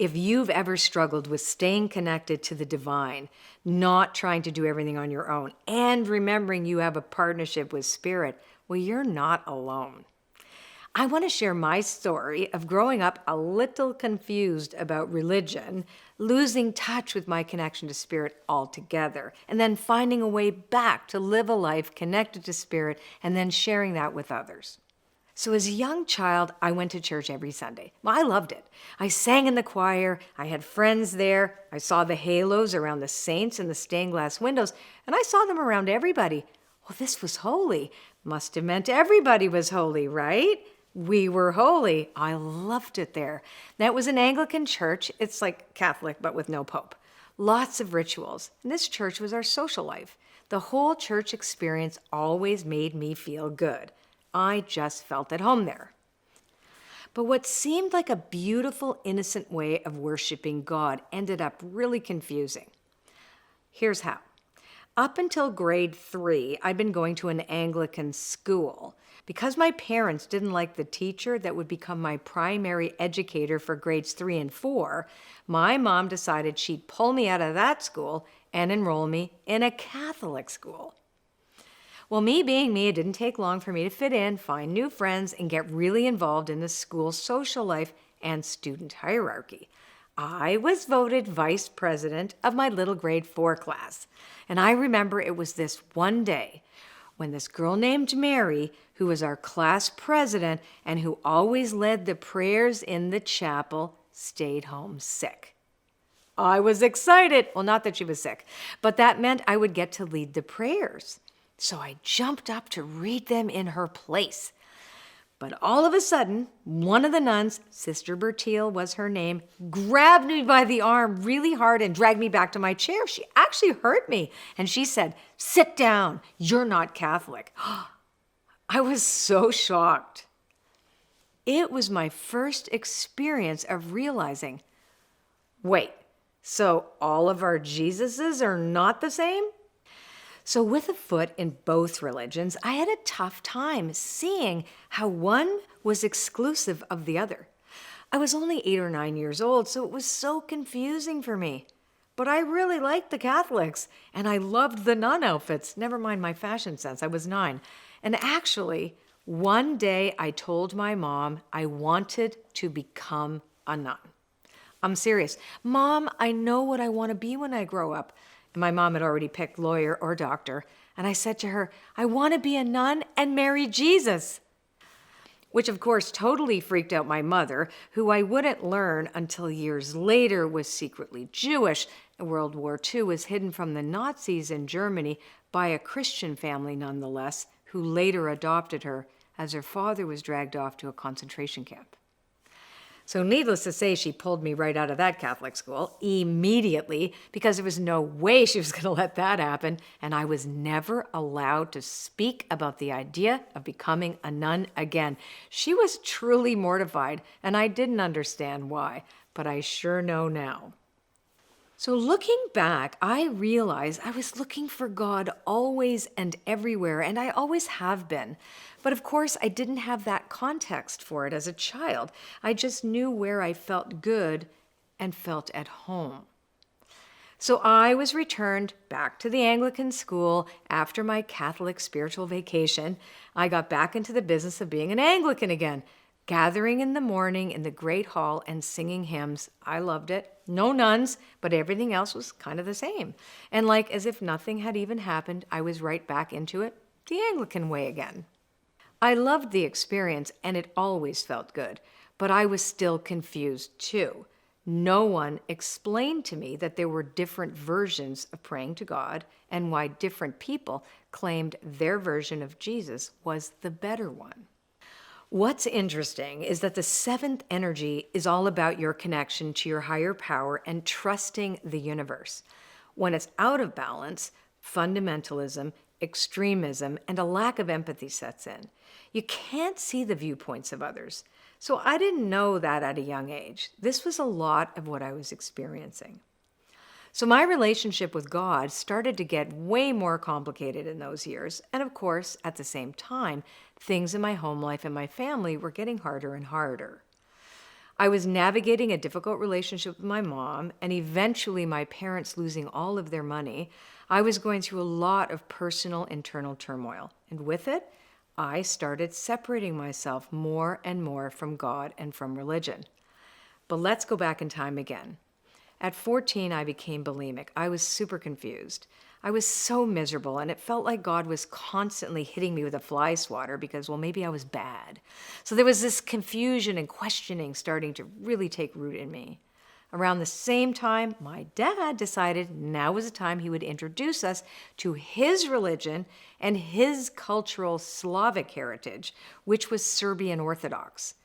If you've ever struggled with staying connected to the divine, not trying to do everything on your own, and remembering you have a partnership with Spirit, well, you're not alone. I want to share my story of growing up a little confused about religion, losing touch with my connection to Spirit altogether, and then finding a way back to live a life connected to Spirit and then sharing that with others. So as a young child, I went to church every Sunday. Well, I loved it. I sang in the choir. I had friends there. I saw the halos around the saints in the stained glass windows, and I saw them around everybody. Well, this was holy. Must have meant everybody was holy, right? We were holy. I loved it there. That was an Anglican church. It's like Catholic, but with no pope. Lots of rituals. And this church was our social life. The whole church experience always made me feel good. I just felt at home there. But what seemed like a beautiful, innocent way of worshiping God ended up really confusing. Here's how. Up until grade 3, I'd been going to an Anglican school. Because my parents didn't like the teacher that would become my primary educator for grades 3 and 4, my mom decided she'd pull me out of that school and enroll me in a Catholic school. Well, me being me, it didn't take long for me to fit in, find new friends, and get really involved in the school's social life and student hierarchy. I was voted vice president of my little grade 4 class. And I remember it was this one day when this girl named Mary, who was our class president and who always led the prayers in the chapel, stayed home sick. I was excited. Well, not that she was sick, but that meant I would get to lead the prayers. So I jumped up to read them in her place. But all of a sudden, one of the nuns, Sister Bertille was her name, grabbed me by the arm really hard and dragged me back to my chair. She actually hurt me. And she said, "Sit down. You're not Catholic." I was so shocked. It was my first experience of realizing, wait, so all of our Jesuses are not the same? So with a foot in both religions, I had a tough time seeing how one was exclusive of the other. I was only 8 or 9 years old, so it was so confusing for me. But I really liked the Catholics, and I loved the nun outfits, never mind my fashion sense. I was 9. And actually, one day I told my mom I wanted to become a nun. I'm serious. "Mom, I know what I want to be when I grow up." And my mom had already picked lawyer or doctor. And I said to her, "I want to be a nun and marry Jesus." Which of course totally freaked out my mother, who I wouldn't learn until years later was secretly Jewish. World War II was hidden from the Nazis in Germany by a Christian family nonetheless, who later adopted her as her father was dragged off to a concentration camp. So needless to say, she pulled me right out of that Catholic school immediately because there was no way she was going to let that happen, and I was never allowed to speak about the idea of becoming a nun again. She was truly mortified, and I didn't understand why, but I sure know now. So looking back, I realized I was looking for God always and everywhere, and I always have been. But of course, I didn't have that context for it as a child. I just knew where I felt good and felt at home. So I was returned back to the Anglican school after my Catholic spiritual vacation. I got back into the business of being an Anglican again, gathering in the morning in the great hall and singing hymns. I loved it. No nuns, but everything else was kind of the same. And like as if nothing had even happened, I was right back into it, the Anglican way again. I loved the experience, and it always felt good, but I was still confused too. No one explained to me that there were different versions of praying to God and why different people claimed their version of Jesus was the better one. What's interesting is that the seventh energy is all about your connection to your higher power and trusting the universe. When it's out of balance, fundamentalism, extremism, and a lack of empathy sets in. You can't see the viewpoints of others. So I didn't know that at a young age. This was a lot of what I was experiencing. So my relationship with God started to get way more complicated in those years. And of course, at the same time, things in my home life and my family were getting harder and harder. I was navigating a difficult relationship with my mom, and eventually my parents losing all of their money. I was going through a lot of personal internal turmoil. And with it, I started separating myself more and more from God and from religion. But let's go back in time again. At 14, I became bulimic. I was super confused. I was so miserable, and it felt like God was constantly hitting me with a fly swatter because, well, maybe I was bad. So there was this confusion and questioning starting to really take root in me. Around the same time, my dad decided now was the time he would introduce us to his religion and his cultural Slavic heritage, which was Serbian Orthodox.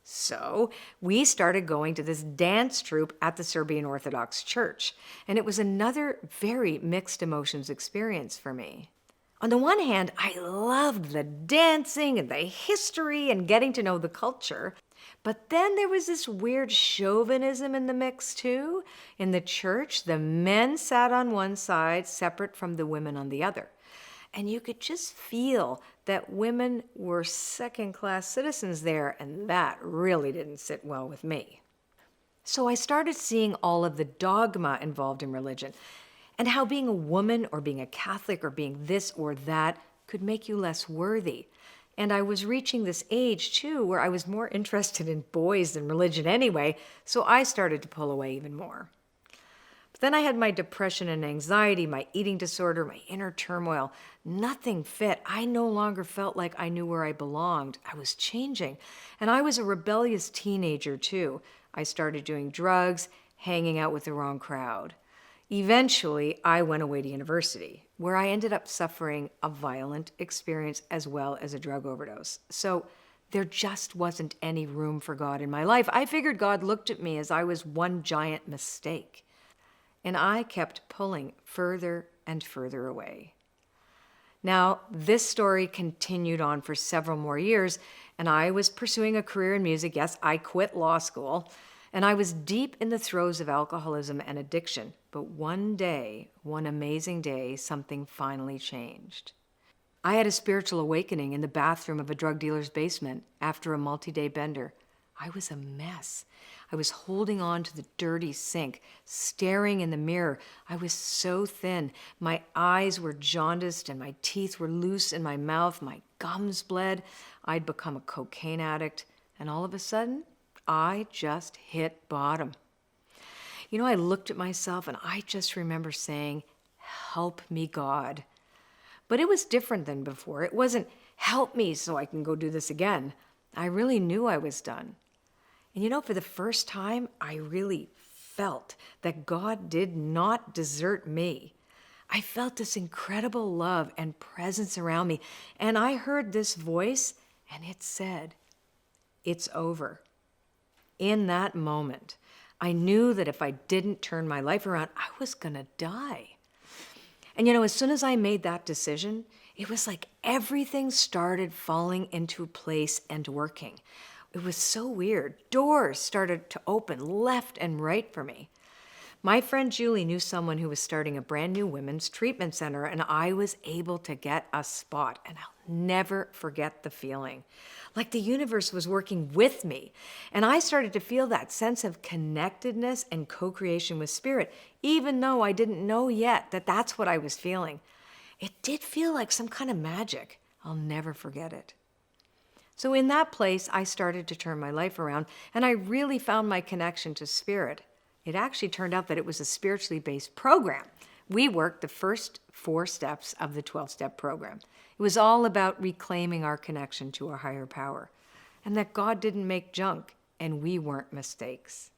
So we started going to this dance troupe at the Serbian Orthodox Church, and it was another very mixed emotions experience for me. On the one hand, I loved the dancing and the history and getting to know the culture, but then there was this weird chauvinism in the mix too. In the church, the men sat on one side, separate from the women on the other. And you could just feel that women were second-class citizens there, and that really didn't sit well with me. So I started seeing all of the dogma involved in religion, and how being a woman or being a Catholic or being this or that could make you less worthy. And I was reaching this age, too, where I was more interested in boys than religion anyway, so I started to pull away even more. But then I had my depression and anxiety, my eating disorder, my inner turmoil. Nothing fit. I no longer felt like I knew where I belonged. I was changing. And I was a rebellious teenager, too. I started doing drugs, hanging out with the wrong crowd. Eventually, I went away to university, where I ended up suffering a violent experience as well as a drug overdose. So there just wasn't any room for God in my life. I figured God looked at me as I was one giant mistake. And I kept pulling further and further away. Now, this story continued on for several more years, and I was pursuing a career in music. Yes, I quit law school, and I was deep in the throes of alcoholism and addiction. But one day, one amazing day, something finally changed. I had a spiritual awakening in the bathroom of a drug dealer's basement after a multi-day bender. I was a mess. I was holding on to the dirty sink, staring in the mirror. I was so thin. My eyes were jaundiced and my teeth were loose in my mouth. My gums bled. I'd become a cocaine addict. And all of a sudden, I just hit bottom. You know, I looked at myself and I just remember saying, "Help me, God." But it was different than before. It wasn't, "Help me so I can go do this again." I really knew I was done. And you know, for the first time, I really felt that God did not desert me. I felt this incredible love and presence around me. And I heard this voice, and it said, "It's over." In that moment, I knew that if I didn't turn my life around, I was going to die. And you know, as soon as I made that decision, it was like everything started falling into place and working. It was so weird. Doors started to open left and right for me. My friend Julie knew someone who was starting a brand new women's treatment center, and I was able to get a spot. And I'll never forget the feeling. Like the universe was working with me. And I started to feel that sense of connectedness and co-creation with spirit, even though I didn't know yet that that's what I was feeling. It did feel like some kind of magic. I'll never forget it. So in that place, I started to turn my life around, and I really found my connection to spirit. It actually turned out that it was a spiritually based program. We worked the first 4 steps of the 12-step program. It was all about reclaiming our connection to a higher power, and that God didn't make junk, and we weren't mistakes.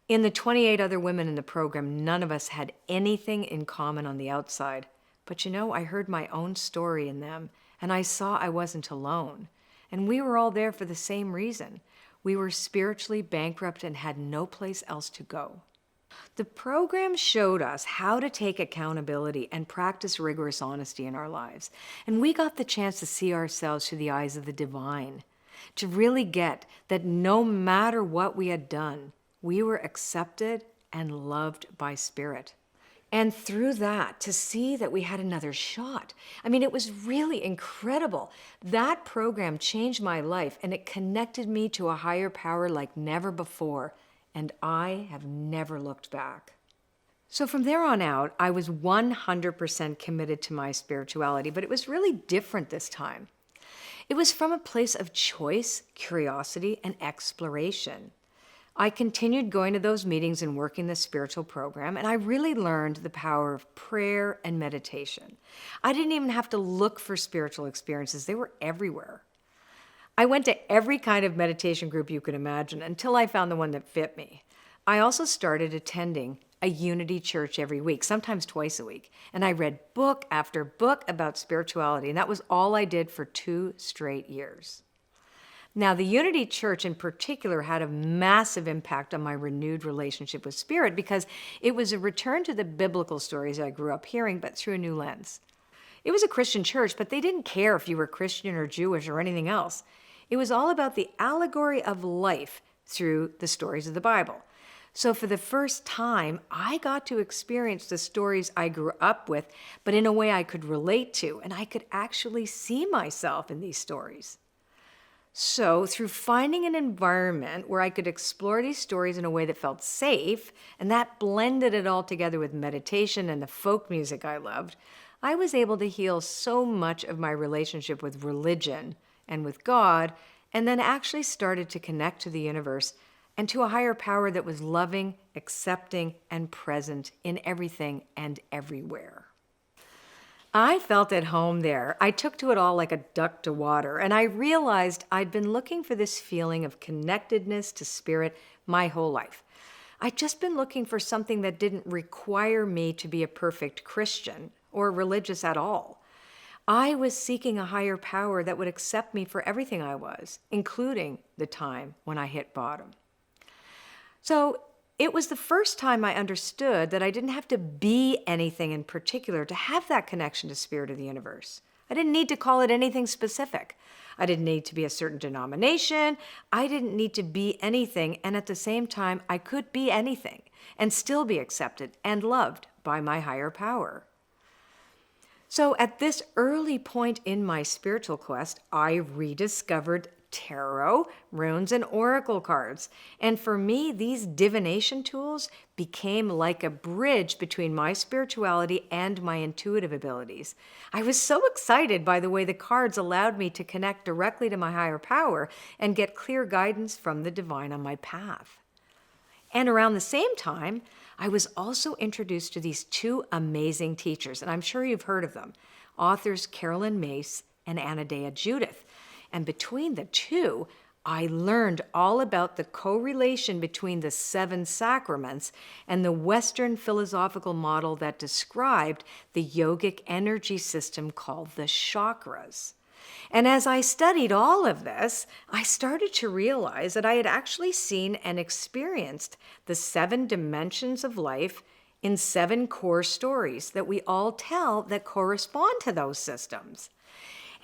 In the 28 other women in the program, none of us had anything in common on the outside. But you know, I heard my own story in them, and I saw I wasn't alone. And we were all there for the same reason. We were spiritually bankrupt and had no place else to go. The program showed us how to take accountability and practice rigorous honesty in our lives. And we got the chance to see ourselves through the eyes of the divine, to really get that no matter what we had done, we were accepted and loved by spirit. And through that, to see that we had another shot. I mean, it was really incredible. That program changed my life and it connected me to a higher power like never before. And I have never looked back. So from there on out, I was 100% committed to my spirituality, but it was really different this time. It was from a place of choice, curiosity, and exploration. I continued going to those meetings and working the spiritual program, and I really learned the power of prayer and meditation. I didn't even have to look for spiritual experiences. They were everywhere. I went to every kind of meditation group you could imagine until I found the one that fit me. I also started attending a unity church every week, sometimes twice a week, and I read book after book about spirituality, and that was all I did for 2 straight years. Now, the Unity Church in particular had a massive impact on my renewed relationship with Spirit because it was a return to the biblical stories I grew up hearing, but through a new lens. It was a Christian church, but they didn't care if you were Christian or Jewish or anything else. It was all about the allegory of life through the stories of the Bible. So for the first time, I got to experience the stories I grew up with, but in a way I could relate to, and I could actually see myself in these stories. So, through finding an environment where I could explore these stories in a way that felt safe, and that blended it all together with meditation and the folk music I loved, I was able to heal so much of my relationship with religion and with God, and then actually started to connect to the universe and to a higher power that was loving, accepting, and present in everything and everywhere. I felt at home there. I took to it all like a duck to water, and I realized I'd been looking for this feeling of connectedness to Spirit my whole life. I'd just been looking for something that didn't require me to be a perfect Christian or religious at all. I was seeking a higher power that would accept me for everything I was, including the time when I hit bottom. So it was the first time I understood that I didn't have to be anything in particular to have that connection to Spirit of the universe. I didn't need to call it anything specific. I didn't need to be a certain denomination. I didn't need to be anything. And at the same time, I could be anything and still be accepted and loved by my higher power. So at this early point in my spiritual quest, I rediscovered tarot, runes, and oracle cards. And for me, these divination tools became like a bridge between my spirituality and my intuitive abilities. I was so excited by the way the cards allowed me to connect directly to my higher power and get clear guidance from the divine on my path. And around the same time, I was also introduced to these 2 amazing teachers, and I'm sure you've heard of them, authors Carolyn Mace and Anadea Judith. And between the 2, I learned all about the correlation between the 7 sacraments and the Western philosophical model that described the yogic energy system called the chakras. And as I studied all of this, I started to realize that I had actually seen and experienced the 7 dimensions of life in 7 core stories that we all tell that correspond to those systems.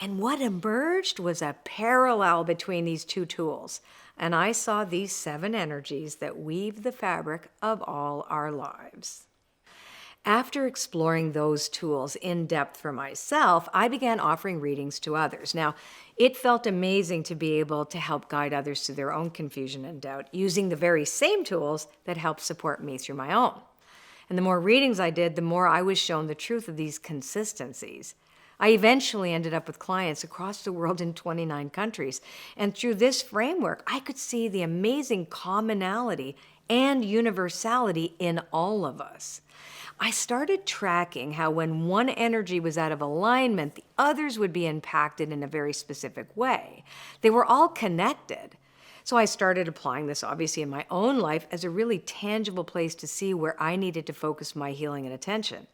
And what emerged was a parallel between these 2 tools. And I saw these 7 energies that weave the fabric of all our lives. After exploring those tools in depth for myself, I began offering readings to others. Now, it felt amazing to be able to help guide others through their own confusion and doubt using the very same tools that helped support me through my own. And the more readings I did, the more I was shown the truth of these consistencies. I eventually ended up with clients across the world in 29 countries. And through this framework, I could see the amazing commonality and universality in all of us. I started tracking how when one energy was out of alignment, the others would be impacted in a very specific way. They were all connected. So I started applying this obviously in my own life as a really tangible place to see where I needed to focus my healing and attention.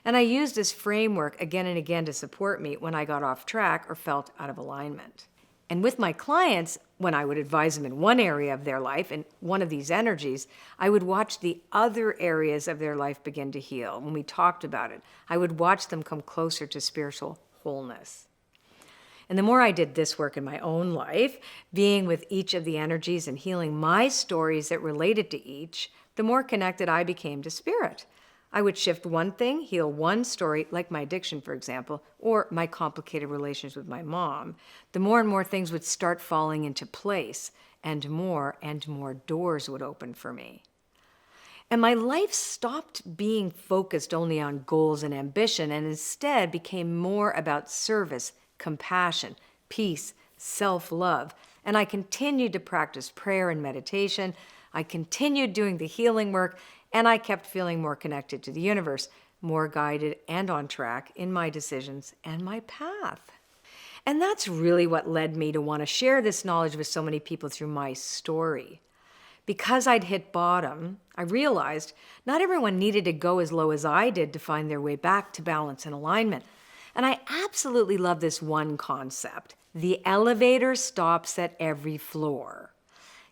And I used this framework again and again to support me when I got off track or felt out of alignment. And with my clients, when I would advise them in one area of their life, and one of these energies, I would watch the other areas of their life begin to heal. When we talked about it, I would watch them come closer to spiritual wholeness. And the more I did this work in my own life, being with each of the energies and healing my stories that related to each, the more connected I became to Spirit. I would shift one thing, heal one story, like my addiction, for example, or my complicated relations with my mom. The more and more things would start falling into place, and more doors would open for me. And my life stopped being focused only on goals and ambition, and instead became more about service, compassion, peace, self-love. And I continued to practice prayer and meditation. I continued doing the healing work, and I kept feeling more connected to the universe, more guided and on track in my decisions and my path. And that's really what led me to want to share this knowledge with so many people through my story. Because I'd hit bottom, I realized not everyone needed to go as low as I did to find their way back to balance and alignment. And I absolutely love this one concept. The elevator stops at every floor.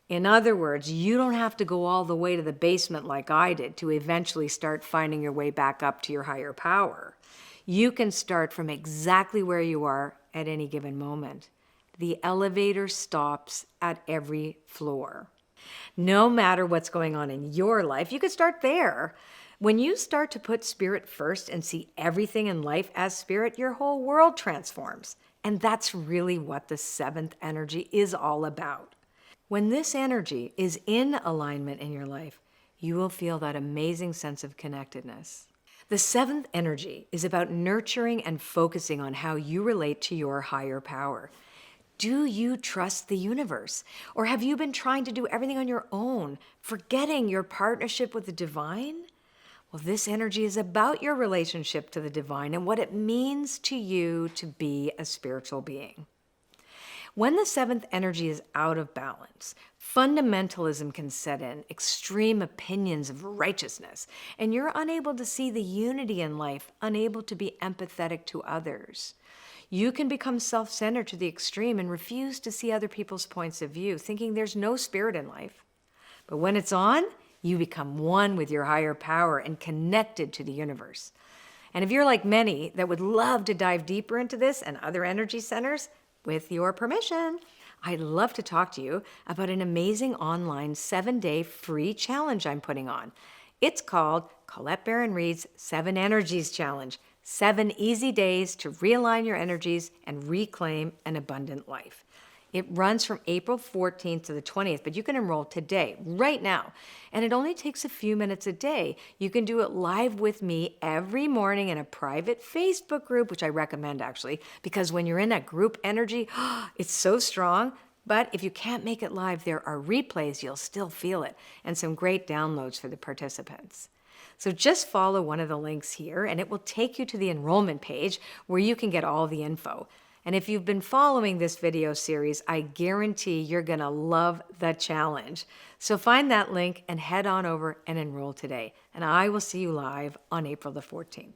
In other words, you don't have to go all the way to the basement like I did to eventually start finding your way back up to your higher power. You can start from exactly where you are at any given moment. The elevator stops at every floor. No matter what's going on in your life, you could start there. When you start to put spirit first and see everything in life as spirit, your whole world transforms. And that's really what the seventh energy is all about. When this energy is in alignment in your life, you will feel that amazing sense of connectedness. The seventh energy is about nurturing and focusing on how you relate to your higher power. Do you trust the universe? Or have you been trying to do everything on your own, forgetting your partnership with the divine? Well, this energy is about your relationship to the divine and what it means to you to be a spiritual being. When the seventh energy is out of balance, fundamentalism can set in, extreme opinions of righteousness, and you're unable to see the unity in life, unable to be empathetic to others. You can become self-centered to the extreme and refuse to see other people's points of view, thinking there's no spirit in life. But when it's on, you become one with your higher power and connected to the universe. And if you're like many that would love to dive deeper into this and other energy centers, with your permission, I'd love to talk to you about an amazing online 7-day free challenge I'm putting on. It's called Colette Baron-Reid's 7 Energies Challenge. 7 easy days to realign your energies and reclaim an abundant life. It runs from April 14th to the 20th, but you can enroll today, right now. And it only takes a few minutes a day. You can do it live with me every morning in a private Facebook group, which I recommend actually, because when you're in that group energy, it's so strong. But if you can't make it live, there are replays, you'll still feel it, and some great downloads for the participants. So just follow one of the links here, and it will take you to the enrollment page where you can get all the info. And if you've been following this video series, I guarantee you're going to love the challenge. So find that link and head on over and enroll today. And I will see you live on April the 14th.